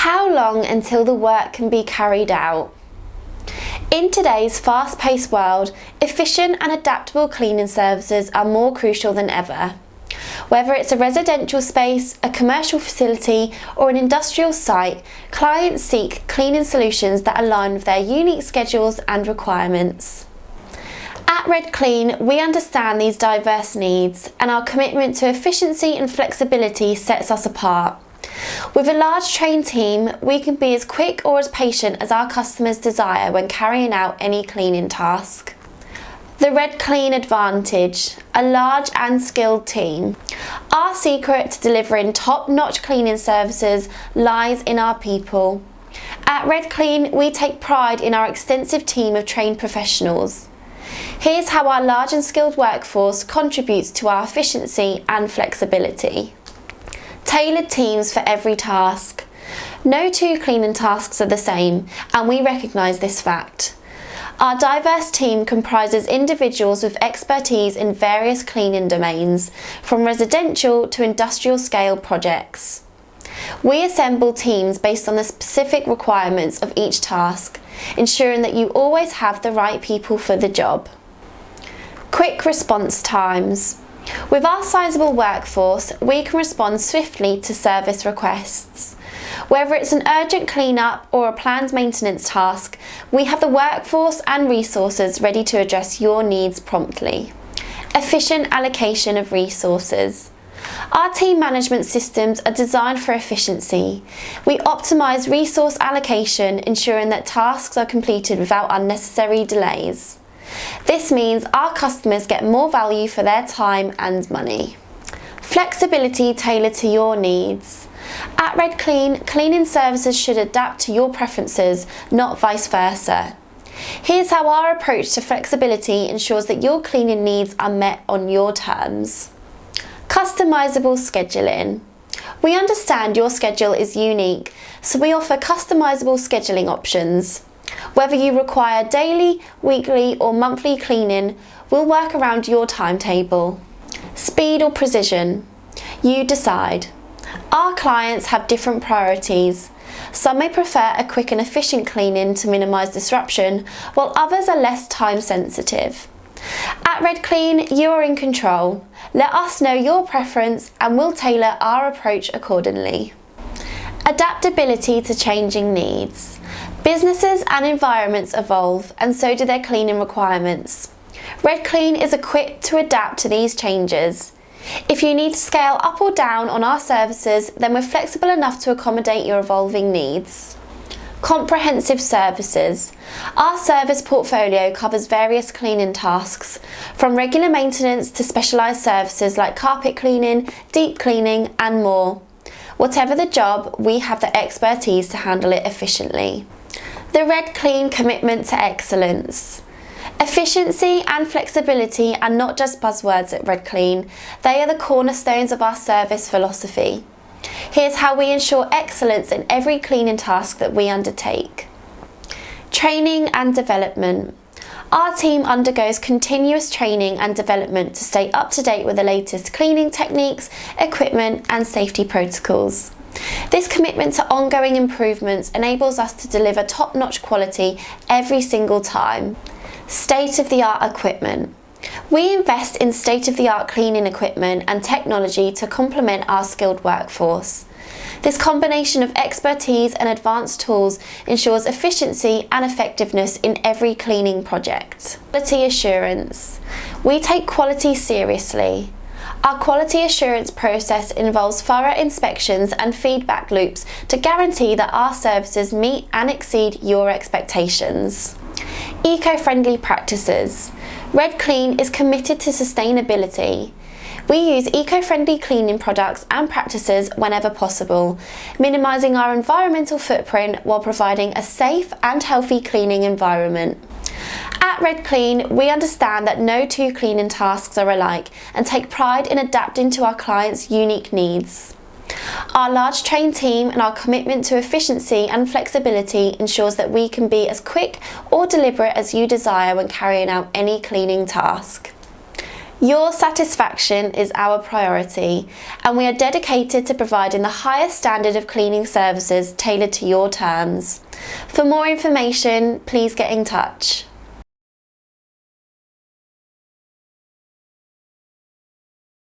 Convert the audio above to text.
How long until the work can be carried out? In today's fast-paced world, efficient and adaptable cleaning services are more crucial than ever. Whether it's a residential space, a commercial facility, or an industrial site, clients seek cleaning solutions that align with their unique schedules and requirements. At RedClean, we understand these diverse needs, and our commitment to efficiency and flexibility sets us apart. With a large trained team, we can be as quick or as patient as our customers desire when carrying out any cleaning task. The RedClean advantage: a large and skilled team. Our secret to delivering top-notch cleaning services lies in our people. At RedClean, we take pride in our extensive team of trained professionals. Here's how our large and skilled workforce contributes to our efficiency and flexibility. Tailored teams for every task. No two cleaning tasks are the same, and we recognise this fact. Our diverse team comprises individuals with expertise in various cleaning domains, from residential to industrial scale projects. We assemble teams based on the specific requirements of each task, ensuring that you always have the right people for the job. Quick response times. With our sizable workforce, we can respond swiftly to service requests. Whether it's an urgent clean-up or a planned maintenance task, we have the workforce and resources ready to address your needs promptly. Efficient allocation of resources. Our team management systems are designed for efficiency. We optimise resource allocation, ensuring that tasks are completed without unnecessary delays. This means our customers get more value for their time and money. Flexibility tailored to your needs. At RedClean, cleaning services should adapt to your preferences, not vice versa. Here's how our approach to flexibility ensures that your cleaning needs are met on your terms. Customisable scheduling. We understand your schedule is unique, so we offer customisable scheduling options. Whether you require daily, weekly or monthly cleaning, we'll work around your timetable. Speed or precision? You decide. Our clients have different priorities. Some may prefer a quick and efficient cleaning to minimise disruption, while others are less time sensitive. At RedClean, you are in control. Let us know your preference and we'll tailor our approach accordingly. Adaptability to changing needs. Businesses and environments evolve, and so do their cleaning requirements. RedClean is equipped to adapt to these changes. If you need to scale up or down on our services, then we're flexible enough to accommodate your evolving needs. Comprehensive services. Our service portfolio covers various cleaning tasks, from regular maintenance to specialised services like carpet cleaning, deep cleaning and more. Whatever the job, we have the expertise to handle it efficiently. The RedClean commitment to excellence. Efficiency and flexibility are not just buzzwords at RedClean, they are the cornerstones of our service philosophy. Here's how we ensure excellence in every cleaning task that we undertake. Training and development. Our team undergoes continuous training and development to stay up to date with the latest cleaning techniques, equipment and safety protocols. This commitment to ongoing improvements enables us to deliver top-notch quality every single time. State-of-the-art equipment. We invest in state-of-the-art cleaning equipment and technology to complement our skilled workforce. This combination of expertise and advanced tools ensures efficiency and effectiveness in every cleaning project. Quality assurance. We take quality seriously. Our quality assurance process involves thorough inspections and feedback loops to guarantee that our services meet and exceed your expectations. Eco-friendly practices. RedClean is committed to sustainability. We use eco-friendly cleaning products and practices whenever possible, minimising our environmental footprint while providing a safe and healthy cleaning environment. At RedClean, we understand that no two cleaning tasks are alike and take pride in adapting to our clients' unique needs. Our large trained team and our commitment to efficiency and flexibility ensures that we can be as quick or deliberate as you desire when carrying out any cleaning task. Your satisfaction is our priority, and we are dedicated to providing the highest standard of cleaning services tailored to your terms. For more information, please get in touch.